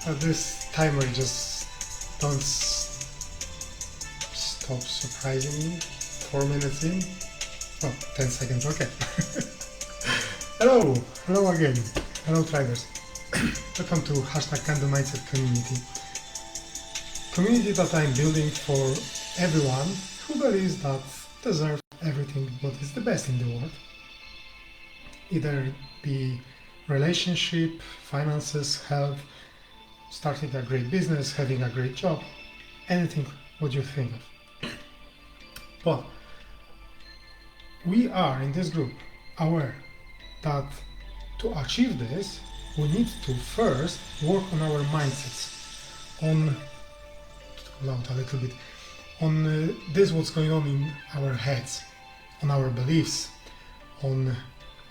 So this timer just don't stop surprising me. 4 minutes in. Oh, 10 seconds, okay. Hello again. Hello traders. Welcome to #canDoMindset community. Community that I'm building for everyone who believes that deserves everything what is the best in the world. Either be relationship, finances, health, starting a great business, having a great job, anything what you think of. But we are in this group aware that to achieve this, we need to first work on our mindsets, on a little bit, on this what's going on in our heads, on our beliefs, on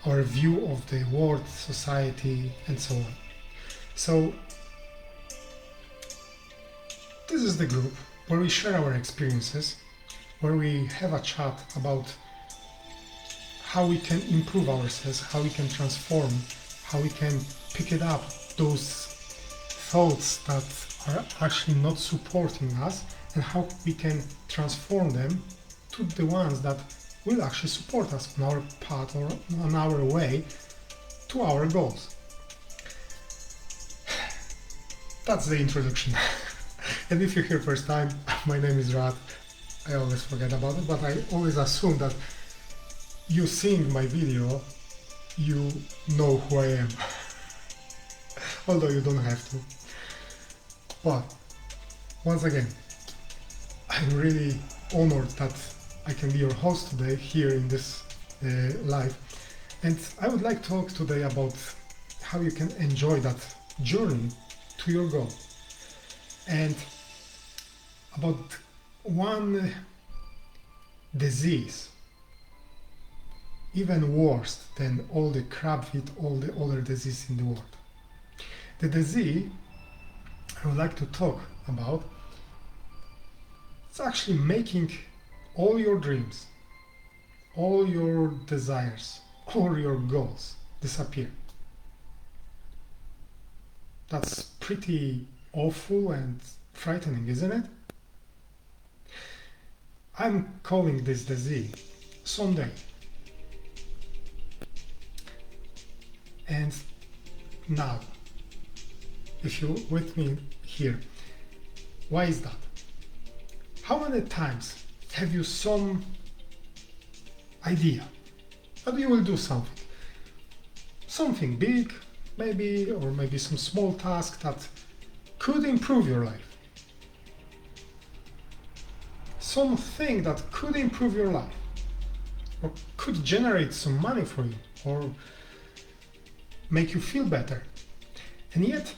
our view of the world, society, and so on. So this is the group where we share our experiences, where we have a chat about how we can improve ourselves, how we can transform, how we can pick it up, those thoughts that are actually not supporting us, and how we can transform them to the ones that will actually support us on our path or on our way to our goals. That's the introduction. And if you're here first time, my name is Rad. I always forget about it, but I always assume that you seeing my video, you know who I am. Although you don't have to. But once again, I'm really honored that I can be your host today here in this live. And I would like to talk today about how you can enjoy that journey to your goal. And about one disease, even worse than all the crap with all the other diseases in the world. The disease I would like to talk about is actually making all your dreams, all your desires, all your goals disappear. That's pretty awful and frightening, isn't it? I'm calling this disease someday. And now, if you're with me here, why is that? How many times have you some idea that you will do something big, maybe, or maybe some small task that could improve your life? Something that could improve your life, or could generate some money for you, or make you feel better. And yet,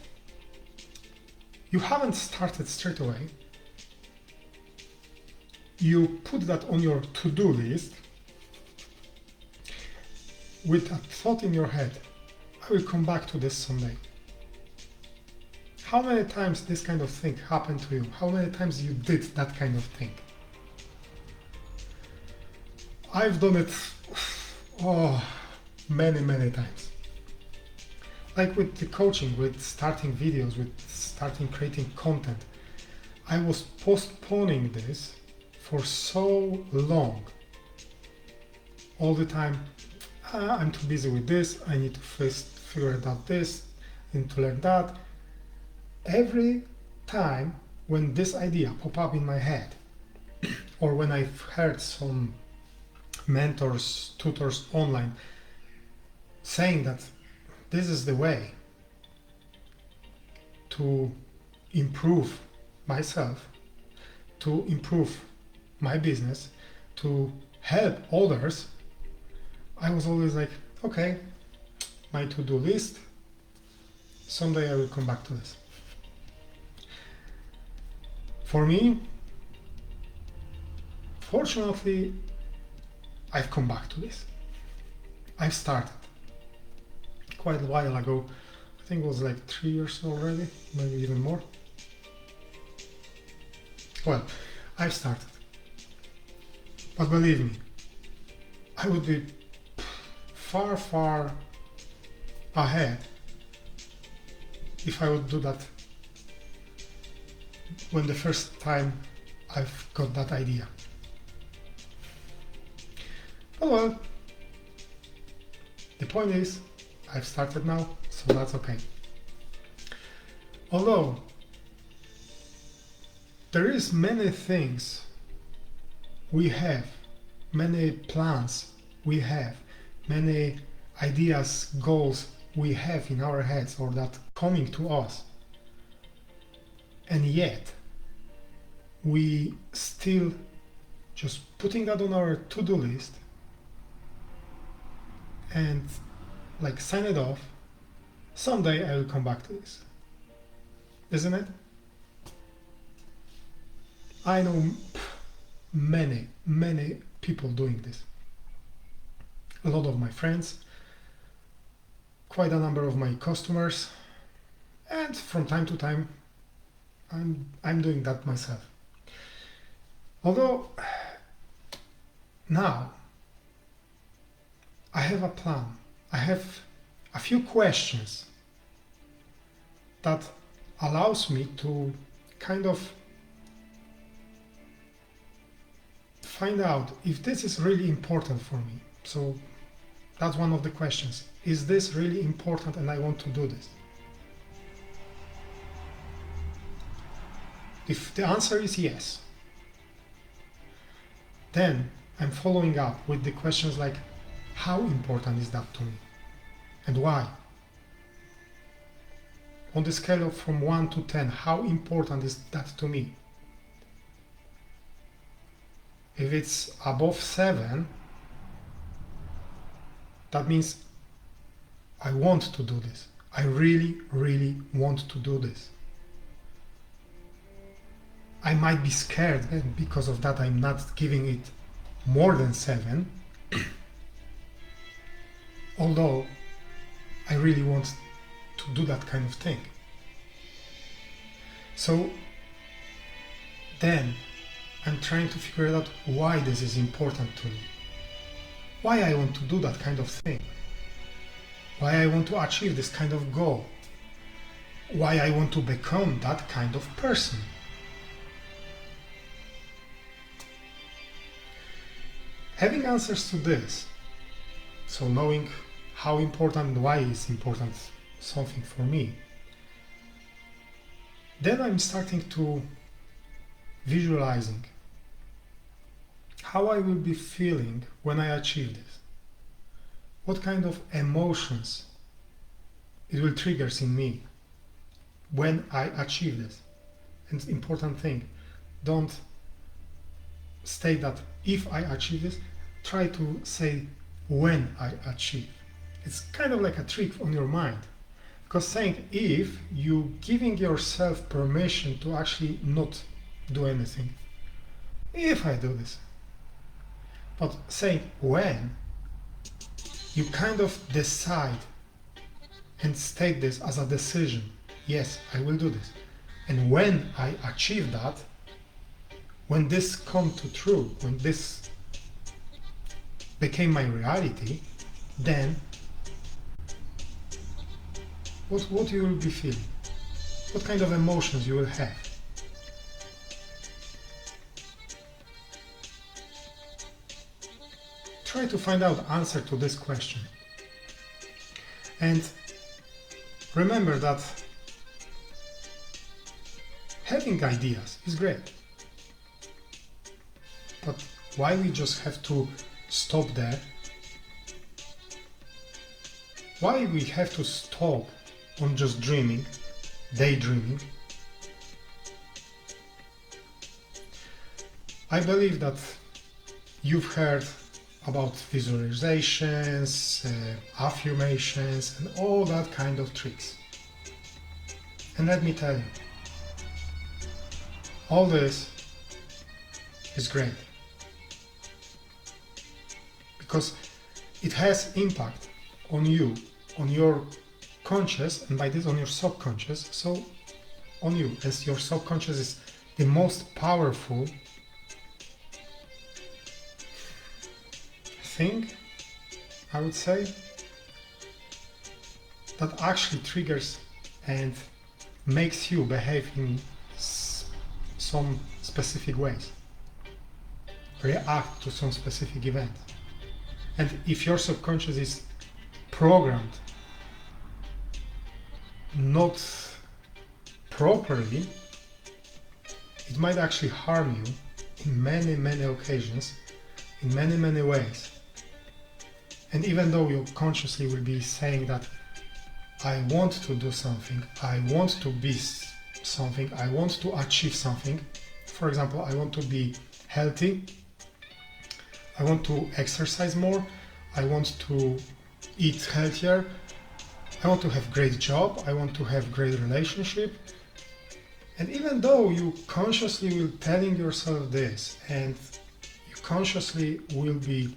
you haven't started straight away. You put that on your to-do list with a thought in your head, I will come back to this someday. How many times this kind of thing happened to you? How many times you did that kind of thing? I've done it many times. Like with the coaching, with starting videos, with starting creating content, I was postponing this for so long. All the time, I'm too busy with this, I need to first figure out this, I need to learn that. Every time when this idea pop up in my head, or when I've heard some mentors, tutors online saying that this is the way to improve myself, to improve my business, to help others, I was always like, okay, my to-do list, someday I will come back to this. For me, fortunately, I've come back to this. I've started quite a while ago. I think it was like 3 years already, maybe even more. Well, I've started. But believe me, I would be far ahead if I would do that when the first time I've got that idea. But well, the point is, I've started now, so that's okay. Although, there is many things we have, many plans we have, many ideas, goals we have in our heads or that coming to us, and yet we still just putting that on our to-do list and like sign it off. Someday I will come back to this, isn't it? I know many people doing this. A lot of my friends, quite a number of my customers, and from time to time I'm doing that myself. Although now I have a plan, I have a few questions that allows me to kind of find out if this is really important for me. So that's one of the questions. Is this really important and I want to do this? If the answer is yes, then I'm following up with the questions like, how important is that to me? And why? On the scale of from 1 to 10, how important is that to me? If it's above 7, that means I want to do this. I really want to do this. I might be scared, and because of that I'm not giving it more than 7, although I really want to do that kind of thing. So then I'm trying to figure out why this is important to me. Why I want to do that kind of thing. Why I want to achieve this kind of goal. Why I want to become that kind of person. Having answers to this, so knowing how important and why is important something for me, then I'm starting to visualizing how I will be feeling when I achieve this. What kind of emotions it will trigger in me when I achieve this. And important thing, don't state that if I achieve this, try to say when I achieve. It's kind of like a trick on your mind. Because saying if, you giving yourself permission to actually not do anything. If I do this. But saying when, you kind of decide and state this as a decision. Yes, I will do this. And when I achieve that, when this come to true, when this became my reality, then what you will be feeling? What kind of emotions you will have? Try to find out the answer to this question. And remember that having ideas is great. But why we just have to stop there? Why we have to stop on just dreaming, daydreaming? I believe that you've heard about visualizations, affirmations, and all that kind of tricks. And let me tell you, all this is great. Because it has impact on you, on your conscious, and by this on your subconscious, so on you, as your subconscious is the most powerful thing, I would say, that actually triggers and makes you behave in some specific ways, react to some specific events. And if your subconscious is programmed not properly, it might actually harm you in many, many occasions, in many, many ways. And even though you consciously will be saying that I want to do something, I want to be something, I want to achieve something. For example, I want to be healthy, I want to exercise more, I want to eat healthier, I want to have great job, I want to have great relationship. And even though you consciously will telling yourself this, and you consciously will be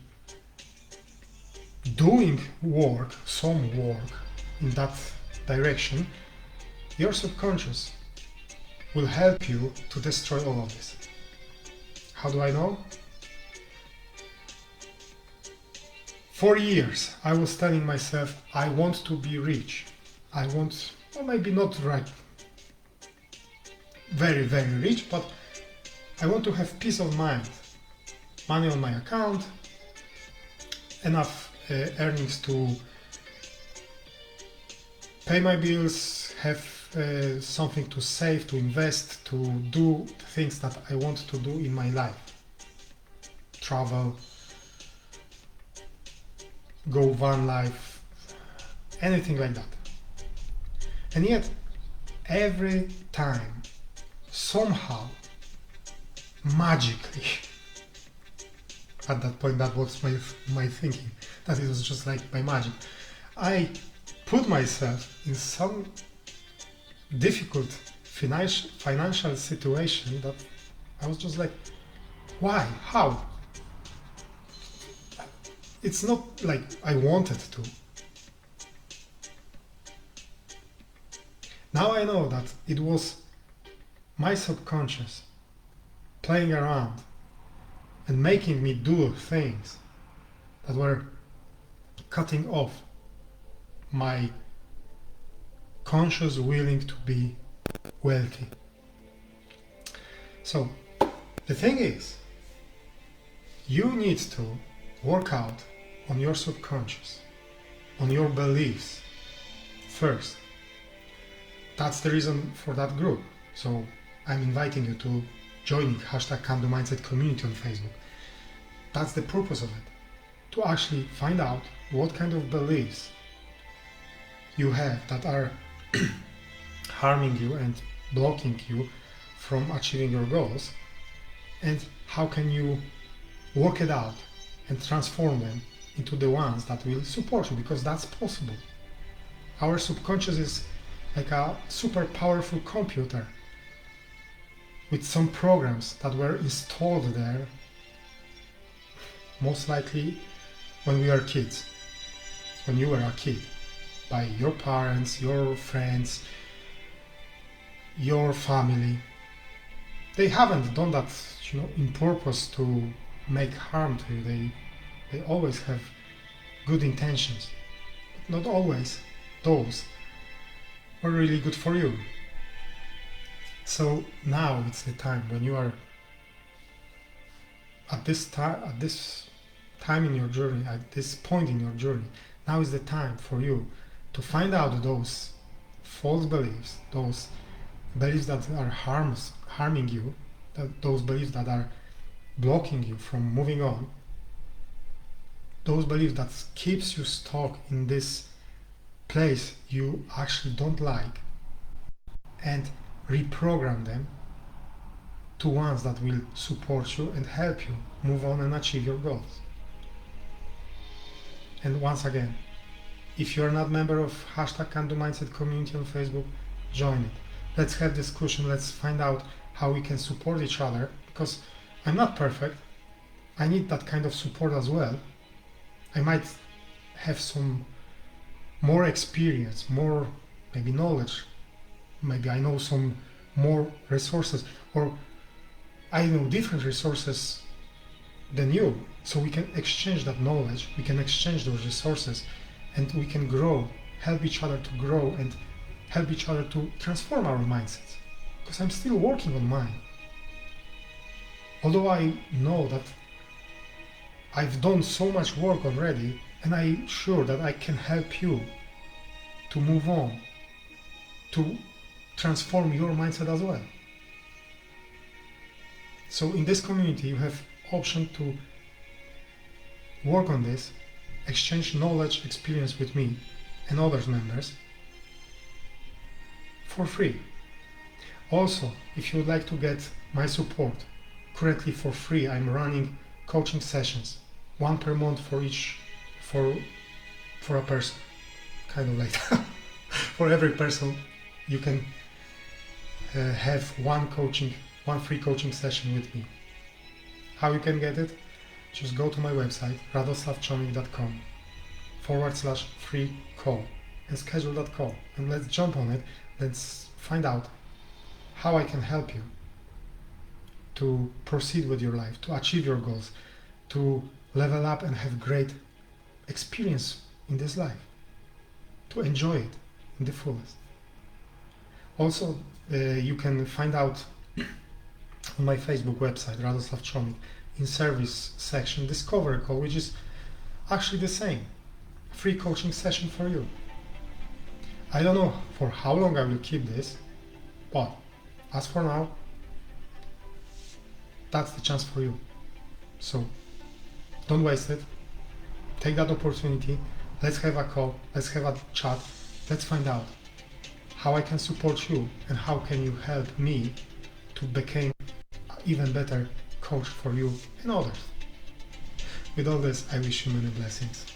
doing work, some work in that direction, your subconscious will help you to destroy all of this. How do I know? For years, I was telling myself, I want to be rich. I want, or maybe not right, very, very rich, but I want to have peace of mind. Money on my account, enough earnings to pay my bills, have something to save, to invest, to do things that I want to do in my life. Travel, go van life, anything like that. And yet, every time, somehow, magically, at that point, that was my thinking, that it was just like by magic, I put myself in some difficult financial situation that I was just like, why? How? It's not like I wanted to. Now I know that it was my subconscious playing around and making me do things that were cutting off my conscious willing to be wealthy. So the thing is, you need to work out on your subconscious, on your beliefs first. That's the reason for that group. So I'm inviting you to joining #canDoMindset community on Facebook. That's the purpose of it, to actually find out what kind of beliefs you have that are harming you and blocking you from achieving your goals, and how can you work it out and transform them into the ones that will support you, because that's possible. Our subconscious is like a super powerful computer with some programs that were installed there, most likely when we were kids, when you were a kid, by your parents, your friends, your family. They haven't done that, in purpose to make harm to you. They always have good intentions, but not always those are really good for you. So now it's the time when you are at this time in your journey, at this point in your journey. Now is the time for you to find out those false beliefs, those beliefs that are harming you, those beliefs that are blocking you from moving on, those beliefs that keeps you stuck in this place you actually don't like, and reprogram them to ones that will support you and help you move on and achieve your goals. And once again, if you're not a member of #canDoMindset community on Facebook, join it. Let's have discussion, let's find out how we can support each other, because I'm not perfect. I need that kind of support as well. I might have some more experience, more maybe knowledge, maybe I know some more resources, or I know different resources than you, so we can exchange that knowledge, we can exchange those resources, and we can grow, help each other to grow, and help each other to transform our mindsets. Because I'm still working on mine. Although I know that I've done so much work already, and I'm sure that I can help you to move on, to transform your mindset as well. So in this community, you have option to work on this, exchange knowledge, experience with me and other members for free. Also, if you would like to get my support, currently for free, I'm running coaching sessions, one per month for each, for a person, kind of like that. For every person, you can have one free coaching session with me. How you can get it? Just go to my website, radoslavchomik.com/free call and schedule that call, and let's jump on it. Let's find out how I can help you to proceed with your life, to achieve your goals, to level up and have great experience in this life, to enjoy it in the fullest. Also, you can find out on my Facebook website, Radoslav Chomik, in service section, discover call, which is actually the same, free coaching session for you. I don't know for how long I will keep this, but as for now, that's the chance for you. So don't waste it. Take that opportunity. Let's have a call. Let's have a chat. Let's find out how I can support you and how can you help me to become an even better coach for you and others. With all this, I wish you many blessings.